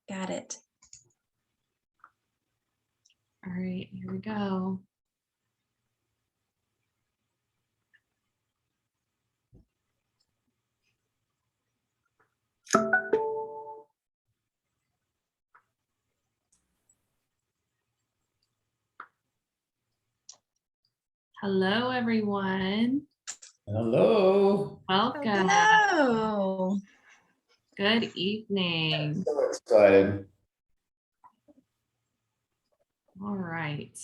Got it. All right, here we go. Hello, everyone. Hello. Welcome. Hello. Good evening. So excited. All right.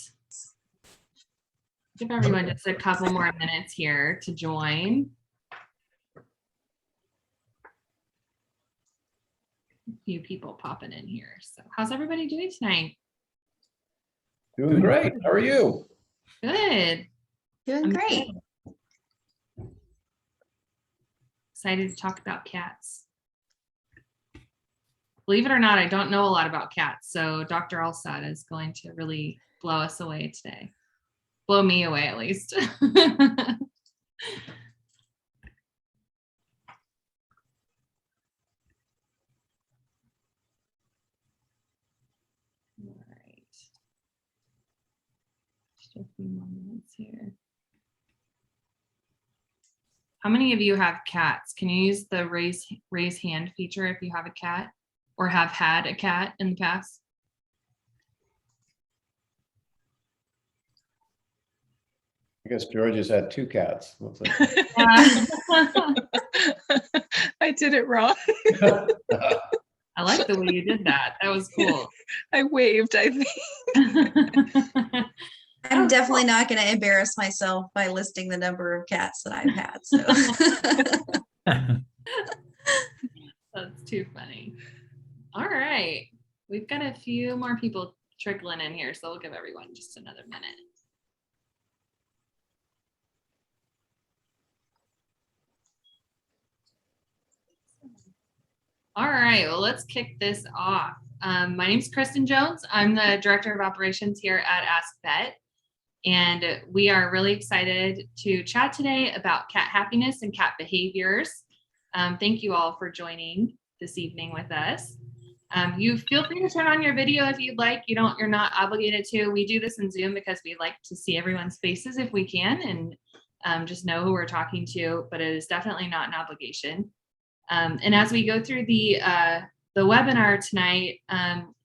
Give everyone just a couple more minutes here to join. A few people popping in here. So how's everybody doing tonight? Doing great. How are you? Good. Doing great. Excited to talk about cats. Believe it or not, I don't know a lot about cats. So Dr. Alsad is going to really blow us away today. Blow me away, at least. All right. Just a few more minutes here. How many of you have cats? Can you use the raise hand feature if you have a cat or have had a cat in the past? I guess George has had 2 cats. Looks like. Yeah. I did it wrong. I like the way you did that. That was cool. I waved, I think. I'm definitely not going to embarrass myself by listing the number of cats that I've had. So That's too funny. All right. We've got a few more people trickling in here, so we'll give everyone just another minute. All right, well, let's kick this off. My name is Kristen Jones. I'm the Director of Operations here at AskVet, and we are really excited to chat today about cat happiness and cat behaviors. Thank you all for joining this evening with us. You feel free to turn on your video if you'd like. You're not obligated to. We do this in Zoom because we like to see everyone's faces if we can, and just know who we're talking to, but it is definitely not an obligation. And as we go through the webinar tonight,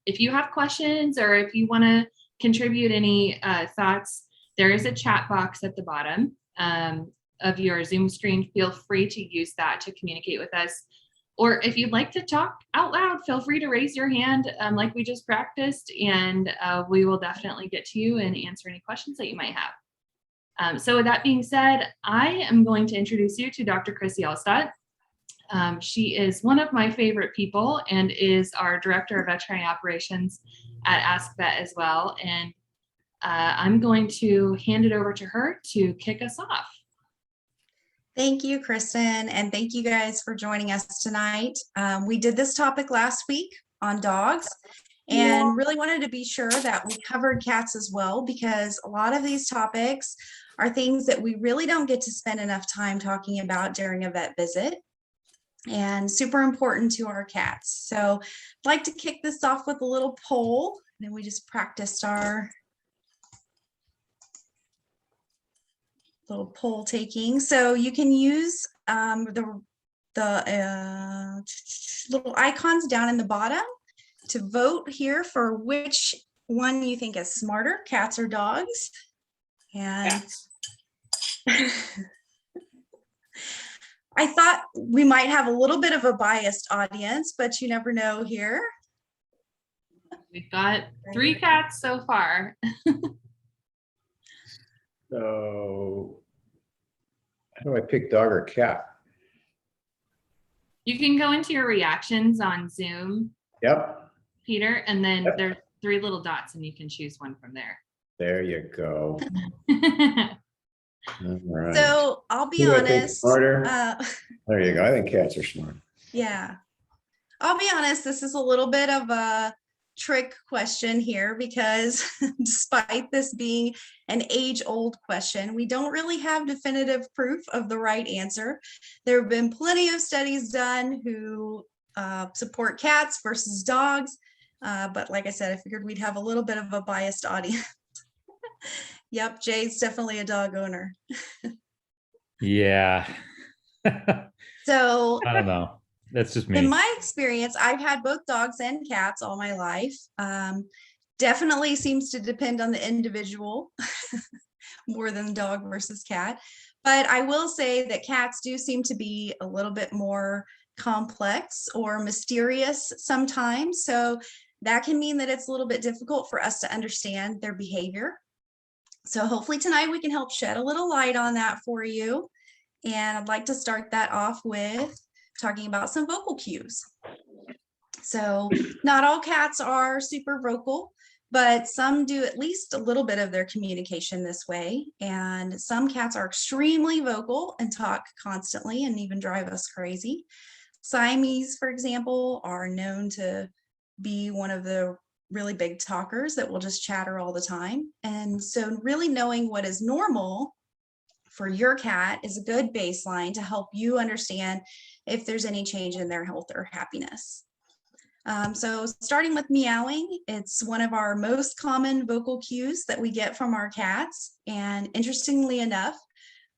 if you have questions or if you want to contribute any thoughts, there is a chat box at the bottom of your Zoom screen. Feel free to use that to communicate with us. Or if you'd like to talk out loud, feel free to raise your hand like we just practiced, and we will definitely get to you and answer any questions that you might have. So with that being said, I am going to introduce you to Dr. Chrissy Alstad. She is one of my favorite people and is our Director of Veterinary Operations at AskVet as well. And I'm going to hand it over to her to kick us off. thank you, Kristen, and thank you guys for joining us tonight. We did this topic last week on dogs and really wanted to be sure that we covered cats as well, because a lot of these topics are things that we really don't get to spend enough time talking about during a vet visit, and super important to our cats. So I'd like to kick this off with a little poll. And then we just practiced our little poll taking. So you can use the little icons down in the bottom to vote here for which one you think is smarter, cats or dogs. And I thought we might have a little bit of a biased audience, but you never know here. We've got 3 cats so far. So how do I pick dog or cat? You can go into your reactions on Zoom, Yep. Peter, and then Yep. there's 3 little dots and you can choose one from there. There you go. All right. So I'll be Who do I think is honest. smarter? There you go. I think cats are smart. Yeah, I'll be honest. This is a little bit of a trick question here, because despite this being an age-old question, we don't really have definitive proof of the right answer. There have been plenty of studies done who support cats versus dogs. But like I said, I figured we'd have a little bit of a biased audience. Yep, Jay's definitely a dog owner. Yeah. So I don't know. That's just in me. my experience, I've had both dogs and cats all my life. Definitely seems to depend on the individual more than dog versus cat. But I will say that cats do seem to be a little bit more complex or mysterious sometimes. So that can mean that it's a little bit difficult for us to understand their behavior. So hopefully tonight we can help shed a little light on that for you. And I'd like to start that off with talking about some vocal cues. So not all cats are super vocal, but some do at least a little bit of their communication this way. And some cats are extremely vocal and talk constantly and even drive us crazy. Siamese, for example, are known to be one of the really big talkers that will just chatter all the time. And so really knowing what is normal for your cat is a good baseline to help you understand if there's any change in their health or happiness. So starting with meowing, it's one of our most common vocal cues that we get from our cats. And interestingly enough,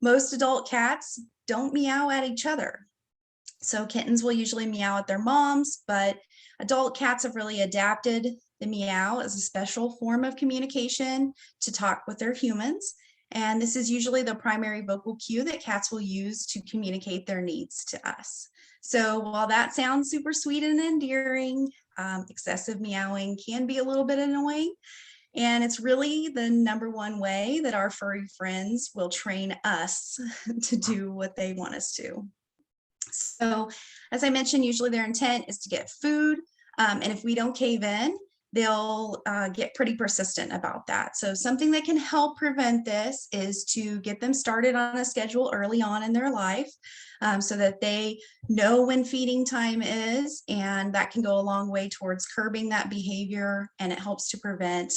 most adult cats don't meow at each other. So kittens will usually meow at their moms, but adult cats have really adapted the meow as a special form of communication to talk with their humans. And this is usually the primary vocal cue that cats will use to communicate their needs to us. So while that sounds super sweet and endearing, excessive meowing can be a little bit annoying. And it's really the number one way that our furry friends will train us to do what they want us to. So as I mentioned, usually their intent is to get food. And if we don't cave in, they'll get pretty persistent about that. So something that can help prevent this is to get them started on a schedule early on in their life so that they know when feeding time is, and that can go a long way towards curbing that behavior, and it helps to prevent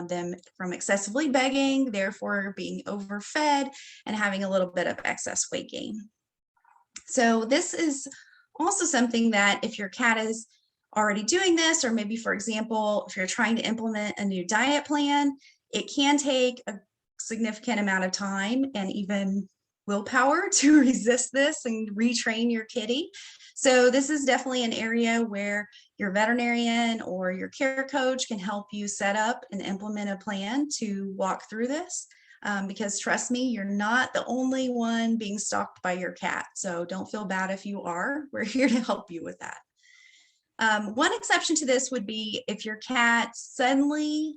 them from excessively begging, therefore being overfed and having a little bit of excess weight gain. So this is also something that if your cat is already doing this, or maybe, for example, if you're trying to implement a new diet plan, it can take a significant amount of time and even willpower to resist this and retrain your kitty. So this is definitely an area where your veterinarian or your care coach can help you set up and implement a plan to walk through this. Because trust me, you're not the only one being stalked by your cat. So don't feel bad if you are. We're here to help you with that. One exception to this would be if your cat suddenly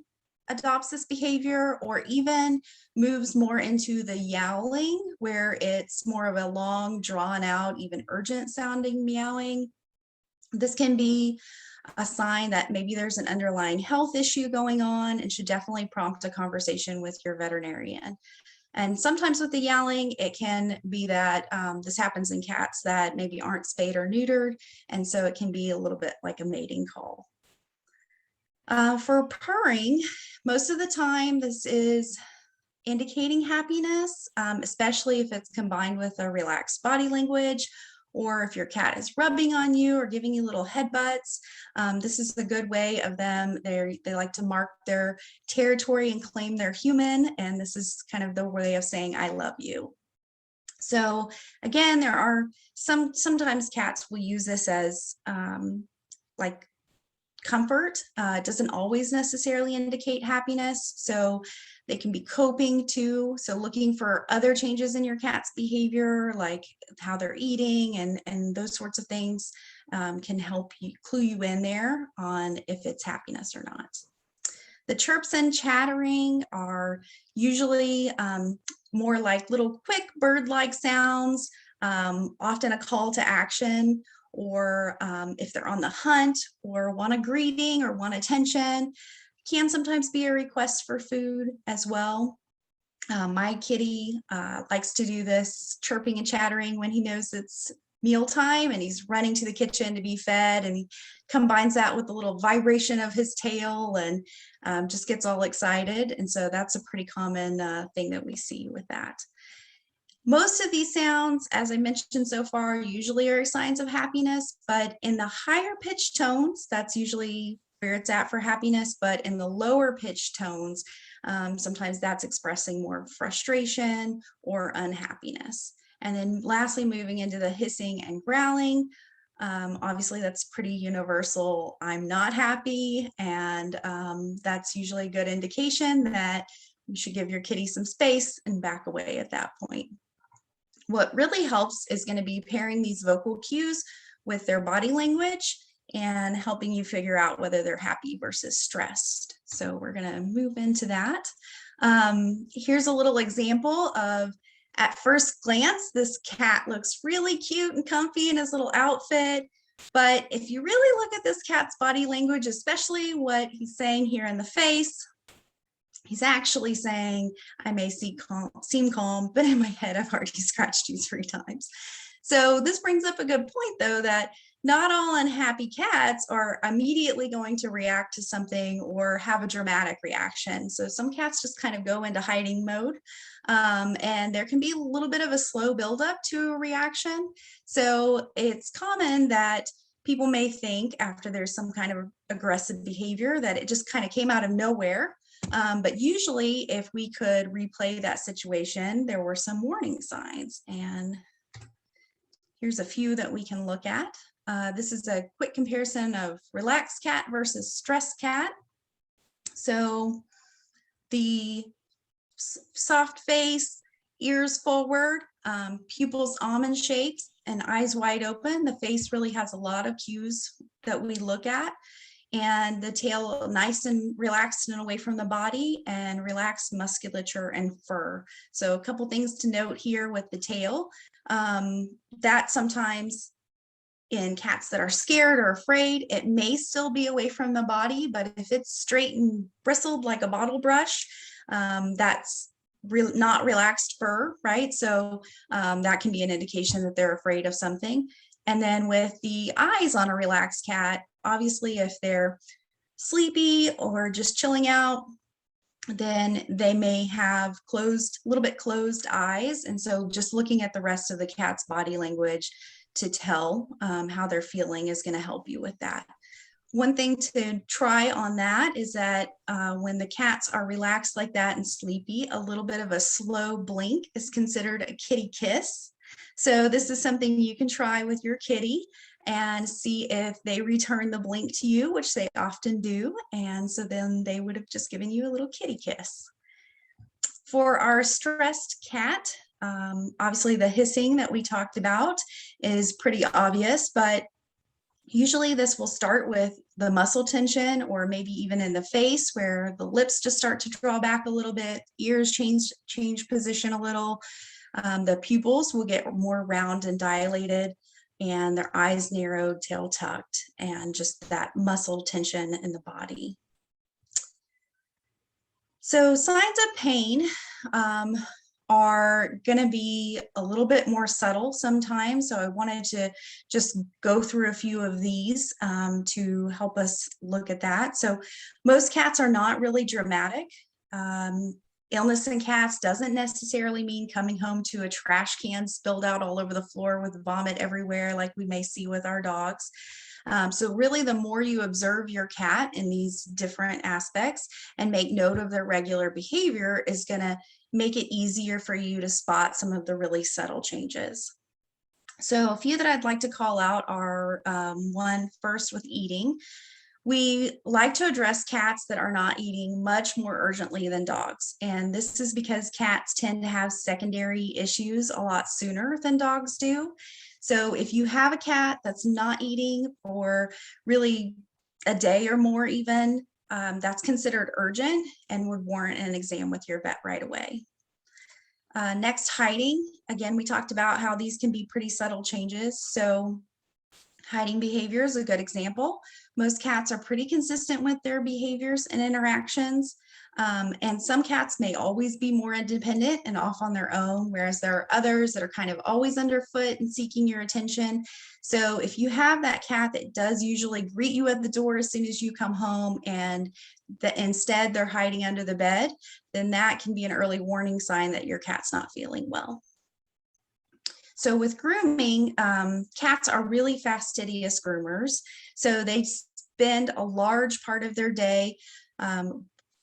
adopts this behavior or even moves more into the yowling, where it's more of a long, drawn out, even urgent sounding meowing. This can be a sign that maybe there's an underlying health issue going on and should definitely prompt a conversation with your veterinarian. And sometimes with the yowling, it can be that this happens in cats that maybe aren't spayed or neutered. And so it can be a little bit like a mating call. For purring, most of the time, this is indicating happiness, especially if it's combined with a relaxed body language, or if your cat is rubbing on you or giving you little headbutts. This is a good way of them. They like to mark their territory and claim they're human. And this is kind of the way of saying, I love you. So again, there are sometimes cats will use this as like comfort. It doesn't always necessarily indicate happiness. So they can be coping too. So looking for other changes in your cat's behavior, like how they're eating and those sorts of things can help you clue you in there on if it's happiness or not. The chirps and chattering are usually more like little quick bird-like sounds, often a call to action, or if they're on the hunt or want a greeting or want attention, can sometimes be a request for food as well. My kitty likes to do this chirping and chattering when he knows it's mealtime and he's running to the kitchen to be fed, and he combines that with the little vibration of his tail and just gets all excited. And so that's a pretty common thing that we see with that. Most of these sounds, as I mentioned so far, usually are signs of happiness, but in the higher pitched tones, that's usually where it's at for happiness. But in the lower pitched tones, sometimes that's expressing more frustration or unhappiness. And then lastly, moving into the hissing and growling, obviously that's pretty universal. I'm not happy, and that's usually a good indication that you should give your kitty some space and back away at that point. What really helps is going to be pairing these vocal cues with their body language and helping you figure out whether they're happy versus stressed. So we're going to move into that. Here's a little example of, at first glance, this cat looks really cute and comfy in his little outfit. But if you really look at this cat's body language, especially what he's saying here in the face, he's actually saying, I may seem calm, but in my head, I've already scratched you 3 times. So this brings up a good point, though, that not all unhappy cats are immediately going to react to something or have a dramatic reaction. So some cats just kind of go into hiding mode, and there can be a little bit of a slow buildup to a reaction. So it's common that people may think after there's some kind of aggressive behavior that it just kind of came out of nowhere. But usually if we could replay that situation, there were some warning signs. And here's a few that we can look at. This is a quick comparison of relaxed cat versus stressed cat. So the soft face, ears forward, pupils almond shaped, and eyes wide open. The face really has a lot of cues that we look at. And the tail nice and relaxed and away from the body, and relaxed musculature and fur. So a couple things to note here with the tail, that sometimes in cats that are scared or afraid, it may still be away from the body, but if it's straight and bristled like a bottle brush, that's not relaxed fur, right? So that can be an indication that they're afraid of something. And then with the eyes on a relaxed cat, obviously if they're sleepy or just chilling out, then they may have a little bit closed eyes. And so just looking at the rest of the cat's body language to tell how they're feeling is going to help you with that. One thing to try on that is that when the cats are relaxed like that and sleepy, a little bit of a slow blink is considered a kitty kiss. So this is something you can try with your kitty and see if they return the blink to you, which they often do. And so then they would have just given you a little kitty kiss. For our stressed cat, obviously the hissing that we talked about is pretty obvious, but usually this will start with the muscle tension, or maybe even in the face where the lips just start to draw back a little bit, ears change position a little. The pupils will get more round and dilated, and their eyes narrowed, tail tucked, and just that muscle tension in the body. So signs of pain are going to be a little bit more subtle sometimes. So I wanted to just go through a few of these to help us look at that. So most cats are not really dramatic. Illness in cats doesn't necessarily mean coming home to a trash can spilled out all over the floor with vomit everywhere like we may see with our dogs. So really, the more you observe your cat in these different aspects and make note of their regular behavior is going to make it easier for you to spot some of the really subtle changes. So a few that I'd like to call out are one, first with eating. We like to address cats that are not eating much more urgently than dogs. And this is because cats tend to have secondary issues a lot sooner than dogs do. So if you have a cat that's not eating for really a day or more even, that's considered urgent and would warrant an exam with your vet right away. Next, hiding. Again, we talked about how these can be pretty subtle changes. So hiding behavior is a good example. Most cats are pretty consistent with their behaviors and interactions. And some cats may always be more independent and off on their own, whereas there are others that are kind of always underfoot and seeking your attention. So if you have that cat that does usually greet you at the door as soon as you come home, and instead they're hiding under the bed, then that can be an early warning sign that your cat's not feeling well. So with grooming, cats are really fastidious groomers. So they spend a large part of their day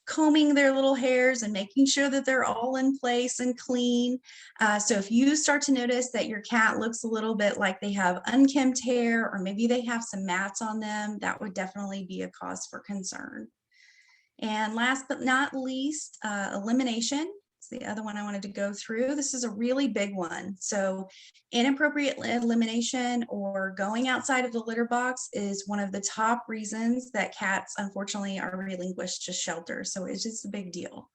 combing their little hairs and making sure that they're all in place and clean. So if you start to notice that your cat looks a little bit like they have unkempt hair, or maybe they have some mats on them, that would definitely be a cause for concern. And last but not least, elimination. It's the other one I wanted to go through. This is a really big one. So inappropriate elimination or going outside of the litter box is one of the top reasons that cats, unfortunately, are relinquished to shelter. So it's just a big deal.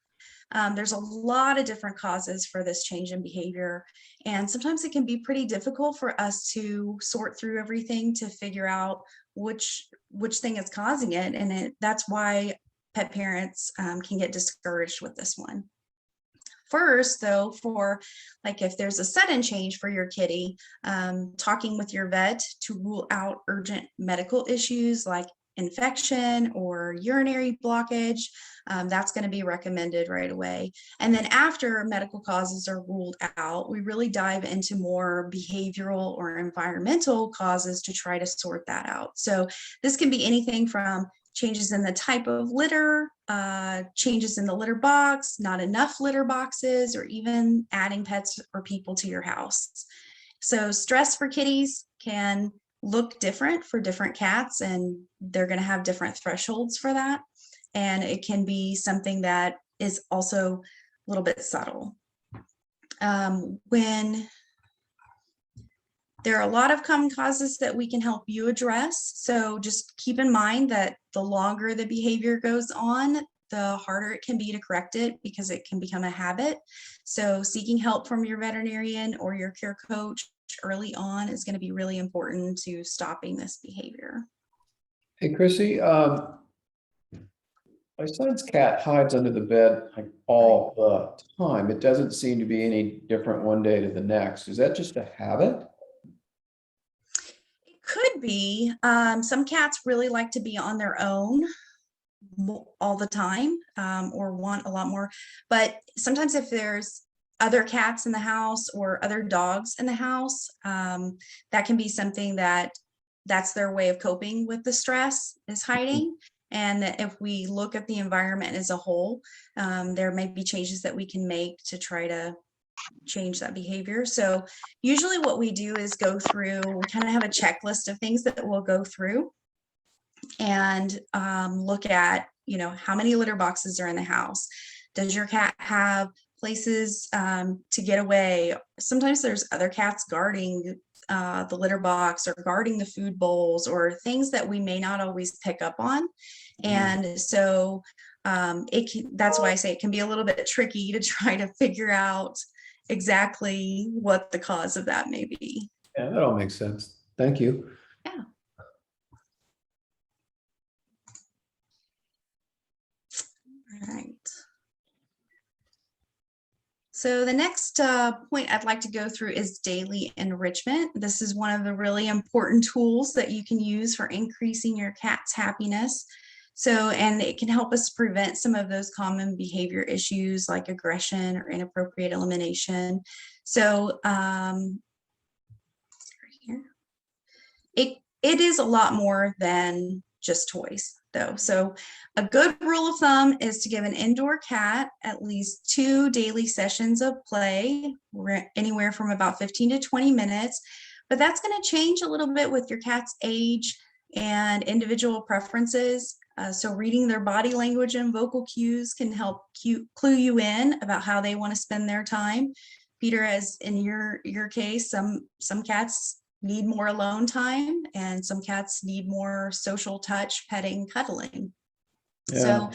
There's a lot of different causes for this change in behavior, and sometimes it can be pretty difficult for us to sort through everything to figure out which thing is causing it. And that's why pet parents can get discouraged with this one. First, though, for like if there's a sudden change for your kitty, talking with your vet to rule out urgent medical issues like infection or urinary blockage, that's going to be recommended right away. And then after medical causes are ruled out, we really dive into more behavioral or environmental causes to try to sort that out. So this can be anything from changes in the type of litter, changes in the litter box, not enough litter boxes, or even adding pets or people to your house. So stress for kitties can look different for different cats, and they're going to have different thresholds for that. And it can be something that is also a little bit subtle. When there are a lot of common causes that we can help you address. So just keep in mind that the longer the behavior goes on, the harder it can be to correct it because it can become a habit. So seeking help from your veterinarian or your care coach early on is going to be really important to stopping this behavior. Hey, Chrissy, my son's cat hides under the bed like all the time. It doesn't seem to be any different one day to the next. Is that just a habit? Could be. Some cats really like to be on their own all the time, or want a lot more. But sometimes if there's other cats in the house or other dogs in the house, that can be something that's their way of coping with the stress, is hiding. And that if we look at the environment as a whole, there may be changes that we can make to try to change that behavior. So usually what we do is go through, we kind of have a checklist of things that we'll go through and look at, how many litter boxes are in the house. Does your cat have places to get away? Sometimes there's other cats guarding the litter box or guarding the food bowls, or things that we may not always pick up on. And so that's why I say it can be a little bit tricky to try to figure out exactly what the cause of that may be. Yeah, that all makes sense. Thank you. Yeah. All right. So the next point I'd like to go through is daily enrichment. This is one of the really important tools that you can use for increasing your cat's happiness. So, and it can help us prevent some of those common behavior issues like aggression or inappropriate elimination. So, it is a lot more than just toys, though. So a good rule of thumb is to give an indoor cat at least 2 daily sessions of play, anywhere from about 15 to 20 minutes. But that's going to change a little bit with your cat's age and individual preferences. So reading their body language and vocal cues can help clue you in about how they want to spend their time. Peter, as in your case, some cats need more alone time, and some cats need more social touch, petting, cuddling. Yeah. So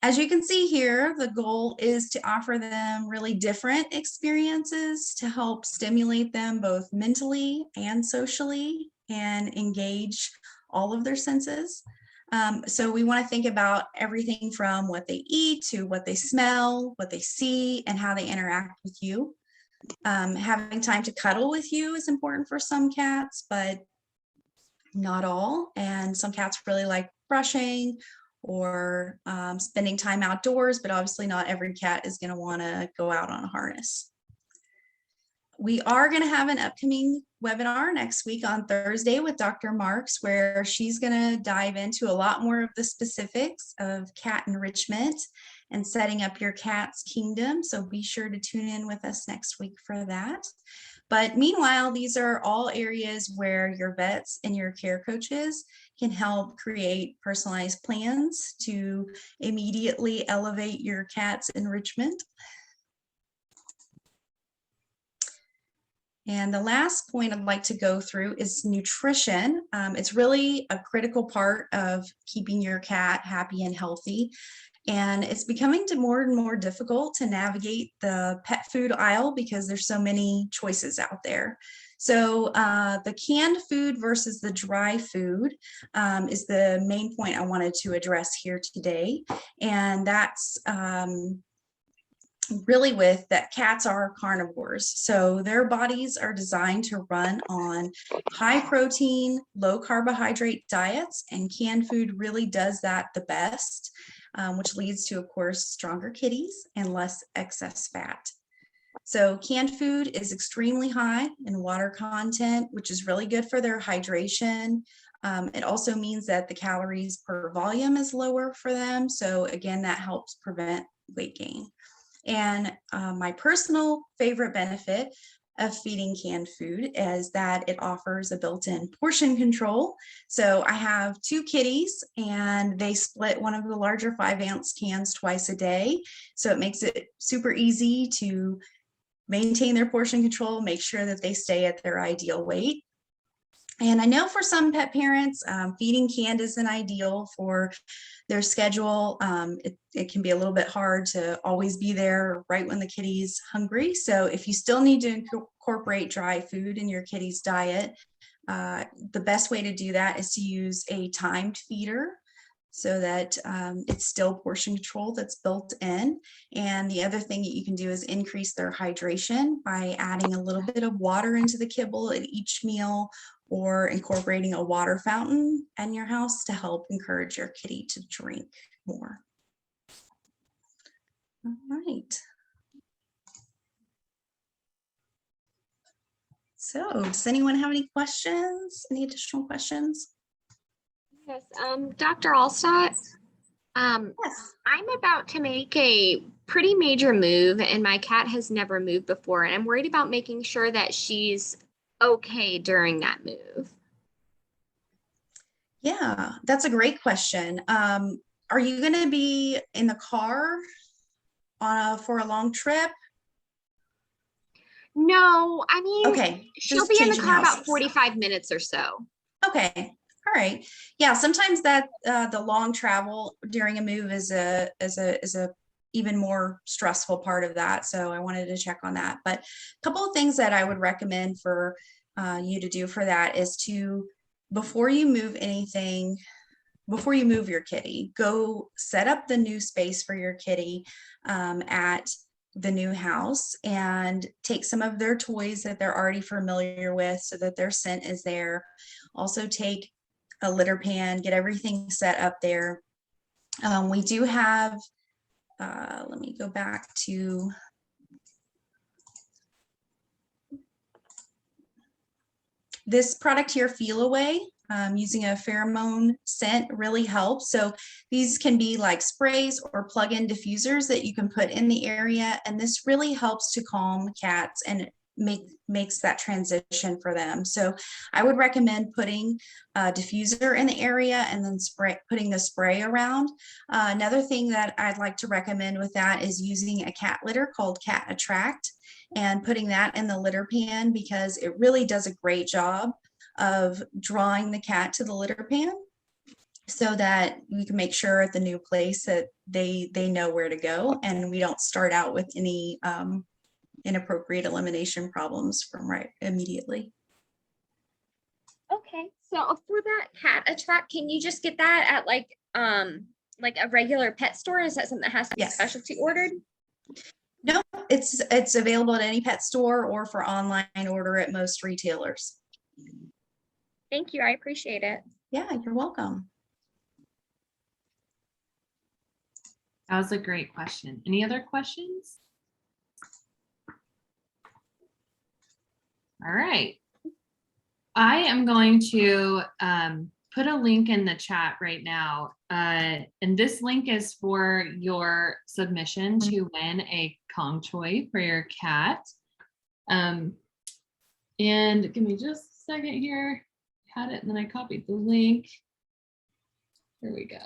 as you can see here, the goal is to offer them really different experiences to help stimulate them both mentally and socially and engage all of their senses. So we want to think about everything from what they eat to what they smell, what they see, and how they interact with you. Having time to cuddle with you is important for some cats, but not all. And some cats really like brushing or spending time outdoors, but obviously not every cat is going to want to go out on a harness. We are going to have an upcoming webinar next week on Thursday with Dr. Marks, where she's going to dive into a lot more of the specifics of cat enrichment and setting up your cat's kingdom. So be sure to tune in with us next week for that. But meanwhile, these are all areas where your vets and your care coaches can help create personalized plans to immediately elevate your cat's enrichment. And the last point I'd like to go through is nutrition. It's really a critical part of keeping your cat happy and healthy. And it's becoming more and more difficult to navigate the pet food aisle because there's so many choices out there. So the canned food versus the dry food is the main point I wanted to address here today. And that's really with that cats are carnivores. So their bodies are designed to run on high protein, low carbohydrate diets, and canned food really does that the best, which leads to, of course, stronger kitties and less excess fat. So canned food is extremely high in water content, which is really good for their hydration. It also means that the calories per volume is lower for them. So again, that helps prevent weight gain. And my personal favorite benefit of feeding canned food is that it offers a built-in portion control. So I have 2 kitties and they split one of the larger 5-ounce cans twice a day. So it makes it super easy to maintain their portion control, make sure that they stay at their ideal weight. And I know for some pet parents, feeding canned isn't ideal for their schedule. It can be a little bit hard to always be there right when the kitty's hungry. So if you still need to incorporate dry food in your kitty's diet, the best way to do that is to use a timed feeder so that it's still portion control that's built in. And the other thing that you can do is increase their hydration by adding a little bit of water into the kibble at each meal, or incorporating a water fountain in your house to help encourage your kitty to drink more. All right. So does anyone have any questions? Any additional questions? Yes, Dr. Allstott, Yes. I'm about to make a pretty major move and my cat has never moved before, and I'm worried about making sure that she's okay during that move. Yeah, that's a great question. Are you going to be in the car for a long trip? No, I mean, Okay, she'll just be in the changing car about houses. 45 minutes or so. Okay, all right. Yeah, sometimes that the long travel during a move is a even more stressful part of that. So I wanted to check on that. But a couple of things that I would recommend for you to do for that is to, before you move anything, before you move your kitty, go set up the new space for your kitty at the new house and take some of their toys that they're already familiar with so that their scent is there. Also take a litter pan, get everything set up there. We do have, let me go back to this product here, Feel Away. Using a pheromone scent really helps. So these can be like sprays or plug-in diffusers that you can put in the area. And this really helps to calm cats and makes that transition for them. So I would recommend putting a diffuser in the area and then putting the spray around. Another thing that I'd like to recommend with that is using a cat litter called Cat Attract and putting that in the litter pan, because it really does a great job of drawing the cat to the litter pan so that we can make sure at the new place that they know where to go and we don't start out with any inappropriate elimination problems from right immediately. Okay, so for that Cat Attract, can you just get that at like a regular pet store? Is that something that has to be specialty ordered? No, it's available at any pet store or for online order at most retailers. Thank you, I appreciate it. Yeah, you're welcome. That was a great question. Any other questions? All right. I am going to put a link in the chat right now. And this link is for your submission to win a Kong toy for your cat. And give me just a second here. Had it and then I copied the link. Here we go.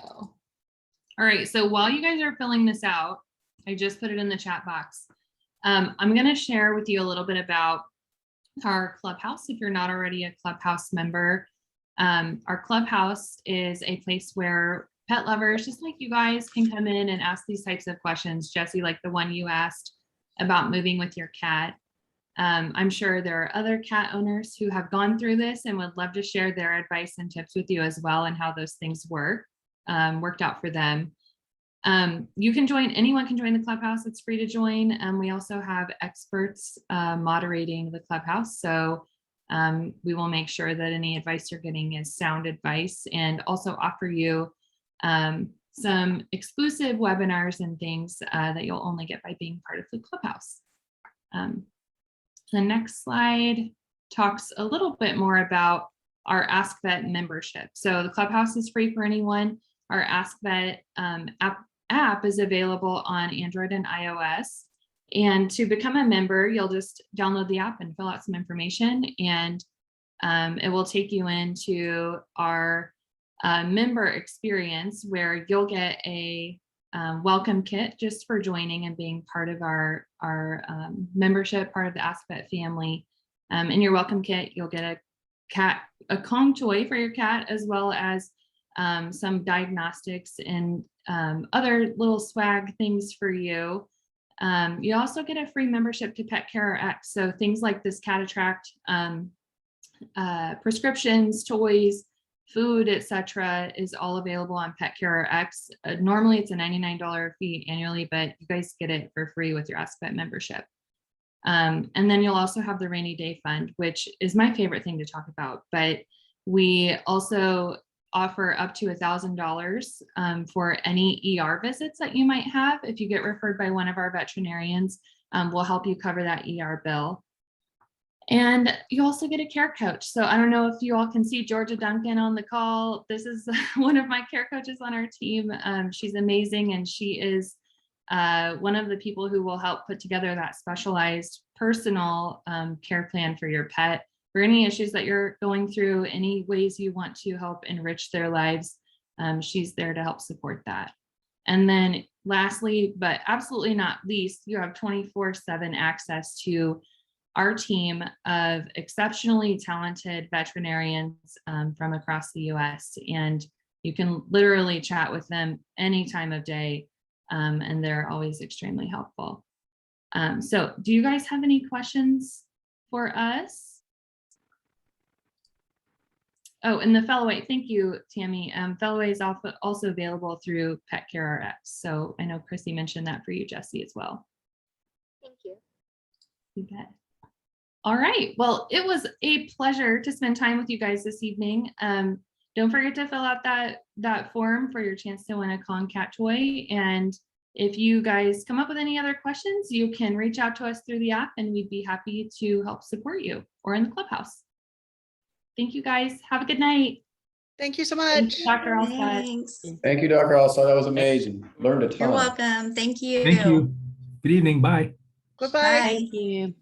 All right, so while you guys are filling this out, I just put it in the chat box. I'm going to share with you a little bit about our Clubhouse. If you're not already a Clubhouse member, our Clubhouse is a place where pet lovers, just like you guys, can come in and ask these types of questions. Jesse, like the one you asked about moving with your cat. I'm sure there are other cat owners who have gone through this and would love to share their advice and tips with you as well, and how those things worked out for them. You can join, anyone can join the Clubhouse. It's free to join. We also have experts moderating the Clubhouse. So we will make sure that any advice you're getting is sound advice, and also offer you some exclusive webinars and things that you'll only get by being part of the Clubhouse. The next slide talks a little bit more about our AskVet membership. So the Clubhouse is free for anyone. Our AskVet app is available on Android and iOS. And to become a member, you'll just download the app and fill out some information, and it will take you into our member experience, where you'll get a welcome kit just for joining and being part of our membership, part of the AskVet family. In your welcome kit, you'll get a Kong toy for your cat, as well as some diagnostics and other little swag things for you. You also get a free membership to Pet Care X. So things like this Cat Attract, prescriptions, toys, food, etc., is all available on Pet Care X. Normally it's a $99 fee annually, but you guys get it for free with your AskVet membership. And then you'll also have the rainy day fund, which is my favorite thing to talk about. But we also offer up to $1,000 for any ER visits that you might have. If you get referred by one of our veterinarians, we'll help you cover that ER bill. And you also get a care coach. So I don't know if you all can see Georgia Duncan on the call. This is one of my care coaches on our team. She's amazing, and she is one of the people who will help put together that specialized personal care plan for your pet. For any issues that you're going through, any ways you want to help enrich their lives, she's there to help support that. And then lastly, but absolutely not least, you have 24/7 access to our team of exceptionally talented veterinarians from across the US. And you can literally chat with them any time of day, and they're always extremely helpful. So do you guys have any questions for us? Oh, and the Felloway, thank you, Tammy. Felloway is also available through Pet Care RX. So I know Chrissy mentioned that for you, Jesse, as well. Thank you. You bet. All right, well, it was a pleasure to spend time with you guys this evening. Don't forget to fill out that form for your chance to win a Kong cat toy. And if you guys come up with any other questions, you can reach out to us through the app, and we'd be happy to help support you, or in the Clubhouse. Thank you guys. Have a good night. Thank you so Thank much. you, Dr. Alstott. Thanks. Thank you, Dr. Alstott. That was amazing. Learned a ton. You're welcome. Thank you. Thank you. Good evening. Bye. Goodbye. Bye. Thank you.